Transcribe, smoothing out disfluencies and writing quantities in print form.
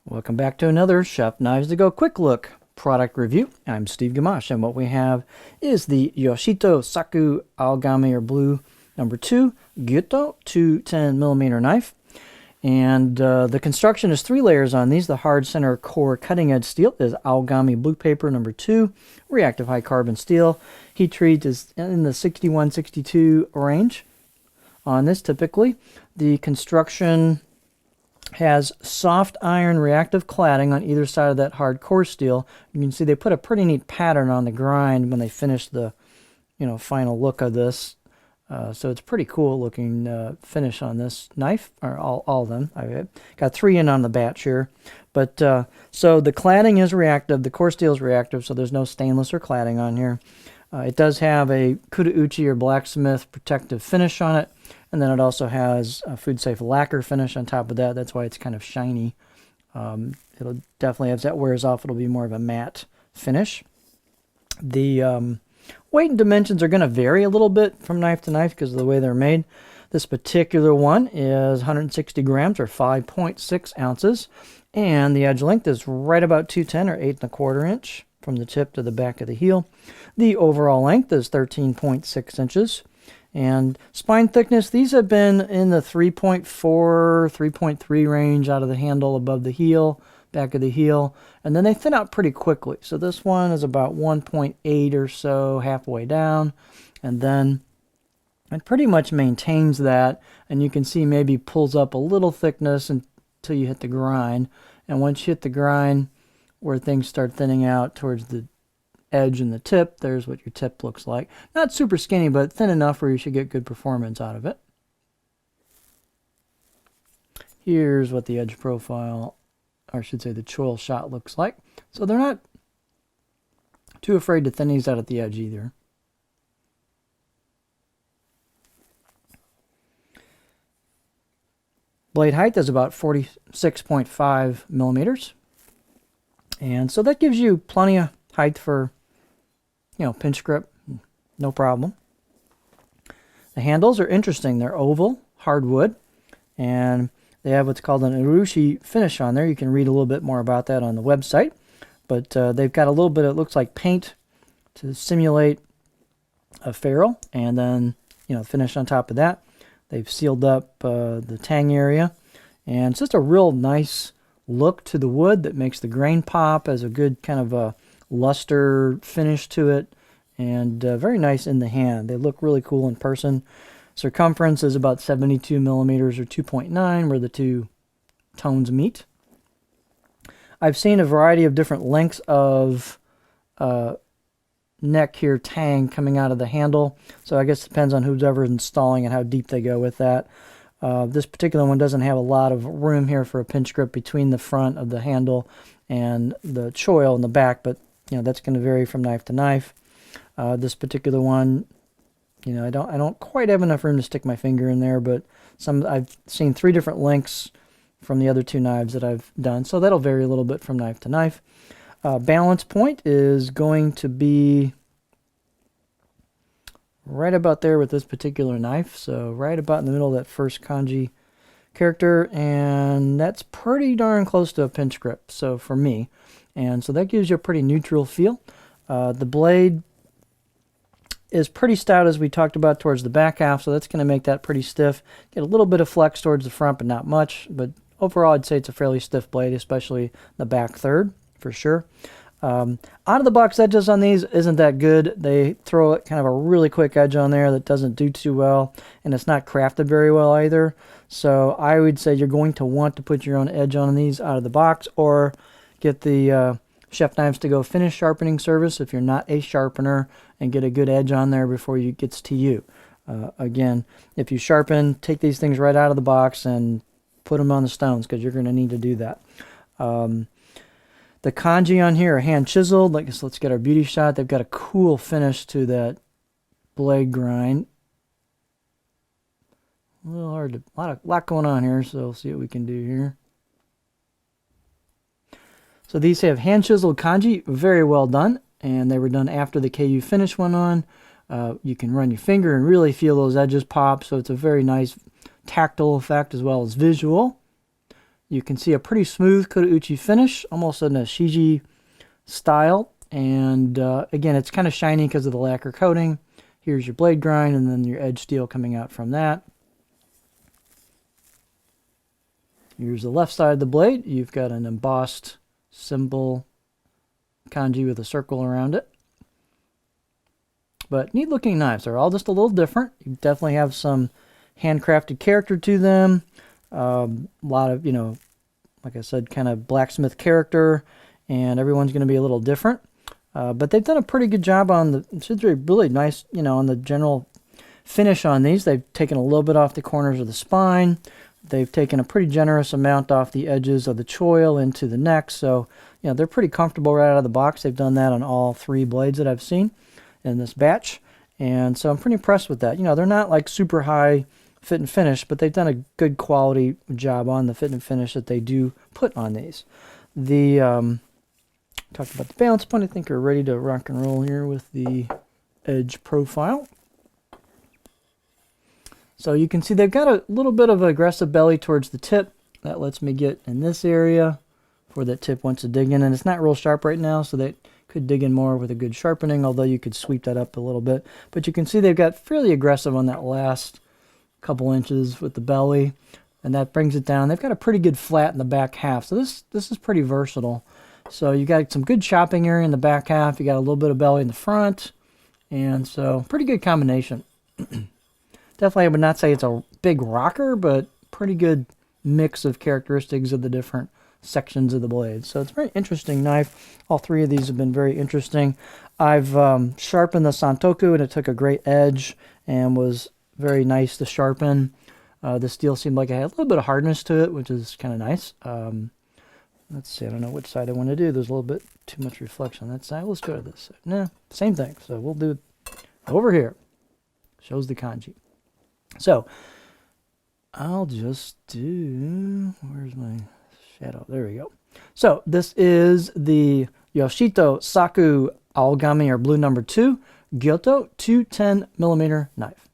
Welcome back to another Chef Knives to Go quick look product review. I'm Steve Gamache, and what we have is the Yoshito Saku Aogami or Blue number 2 Gyuto 210mm knife. And the construction is 3 layers on these. The hard center core cutting edge steel is Aogami Blue Paper number 2, reactive high carbon steel. Heat treat is in the 61-62 range on this typically. The construction has soft iron reactive cladding on either side of that hard core steel. You can see they put a pretty neat pattern on the grind when they finish the final look of this. So it's pretty cool looking finish on this knife, or all of them. I got 3 in on the batch here. But so the cladding is reactive, the core steel is reactive, so there's no stainless or cladding on here. It does have a Kudauchi or blacksmith protective finish on it, and then it also has a food safe lacquer finish on top of that. That's why it's kind of shiny. It'll definitely, as that wears off, it'll be more of a matte finish. The weight and dimensions are going to vary a little bit from knife to knife because of the way they're made. This particular one is 160 grams or 5.6 ounces, and the edge length is right about 210 or 8¼ inch from the tip to the back of the heel. The overall length is 13.6 inches. And spine thickness, these have been in the 3.4, 3.3 range out of the handle above the heel, back of the heel. And then they thin out pretty quickly. So this one is about 1.8 or so halfway down. And then it pretty much maintains that. And you can see maybe pulls up a little thickness until you hit the grind. And once you hit the grind, where things start thinning out towards the edge and the tip, there's what your tip looks like. Not super skinny, but thin enough where you should get good performance out of it. Here's what the edge profile, or I should say the choil shot, looks like. So they're not too afraid to thin these out at the edge either. Blade height is about 46.5 millimeters. And so that gives you plenty of height for, pinch grip, no problem. The handles are interesting. They're oval, hardwood, and they have what's called an urushi finish on there. You can read a little bit more about that on the website. But they've got a little bit, it looks like paint to simulate a ferrule, and then, finish on top of that. They've sealed up the tang area, and it's just a real nice look to the wood that makes the grain pop, as a good kind of a luster finish to it, and very nice in the hand. They look really cool in person. Circumference is about 72 millimeters or 2.9 where the two tones meet. I've seen a variety of different lengths of neck here tang coming out of the handle, so I guess it depends on who's ever installing and how deep they go with that. This particular one doesn't have a lot of room here for a pinch grip between the front of the handle and the choil in the back, but that's going to vary from knife to knife. This particular one, I don't quite have enough room to stick my finger in there, but I've seen 3 different lengths from the other 2 knives that I've done, so that'll vary a little bit from knife to knife. Balance point is going to be right about there with this particular knife, so right about in the middle of that first kanji character, and that's pretty darn close to a pinch grip, so for me. And so that gives you a pretty neutral feel. The blade is pretty stout, as we talked about, towards the back half, so that's going to make that pretty stiff. Get a little bit of flex towards the front, but not much. But overall, I'd say it's a fairly stiff blade, especially the back third, for sure. Out of the box edges on these isn't that good. They throw kind of a really quick edge on there that doesn't do too well, and it's not crafted very well either. So I would say you're going to want to put your own edge on these out of the box, or get the Chef Knives to Go finish sharpening service if you're not a sharpener, and get a good edge on there before it gets to you. Again, if you sharpen, take these things right out of the box and put them on the stones, because you're going to need to do that. The kanji on here are hand chiseled. Let's get our beauty shot. They've got a cool finish to that blade grind. A little hard to, lot going on here, so we'll see what we can do here. So these have hand chiseled kanji, very well done, and they were done after the KU finish went on. You can run your finger and really feel those edges pop, so it's a very nice tactile effect as well as visual. You can see a pretty smooth Kotauchi finish, almost in a Shiji style. And again, it's kind of shiny because of the lacquer coating. Here's your blade grind and then your edge steel coming out from that. Here's the left side of the blade. You've got an embossed symbol kanji with a circle around it. But neat looking knives. They're all just a little different. You definitely have some handcrafted character to them. A lot of, like I said, kind of blacksmith character, and everyone's going to be a little different. But they've done a pretty good job on the, it's really nice, on the general finish on these. They've taken a little bit off the corners of the spine. They've taken a pretty generous amount off the edges of the choil into the neck. So, they're pretty comfortable right out of the box. They've done that on all 3 blades that I've seen in this batch. And so I'm pretty impressed with that. They're not like super high fit and finish, but they've done a good quality job on the fit and finish that they do put on these. The talked about the balance point. I think we're ready to rock and roll here with the edge profile. So you can see they've got a little bit of aggressive belly towards the tip. That lets me get in this area where that tip wants to dig in, and it's not real sharp right now, so that could dig in more with a good sharpening, although you could sweep that up a little bit. But you can see they've got fairly aggressive on that last couple inches with the belly, and that brings it down. They've got a pretty good flat in the back half, so this is pretty versatile. So you got some good chopping area in the back half, you got a little bit of belly in the front, and so pretty good combination. Definitely I would not say it's a big rocker, but pretty good mix of characteristics of the different sections of the blade. So it's a very interesting knife. All 3 of these have been very interesting. I've sharpened the Santoku, and it took a great edge and was very nice to sharpen. The steel seemed like it had a little bit of hardness to it, which is kind of nice. Let's see, I don't know which side I want to do. There's a little bit too much reflection on that side. Let's go to this side. Nah, same thing. So we'll do it over here. Shows the kanji. So I'll just do, where's my shadow? There we go. So this is the Yoshito Saku Aogami or blue number 2 Gyuto 210mm knife.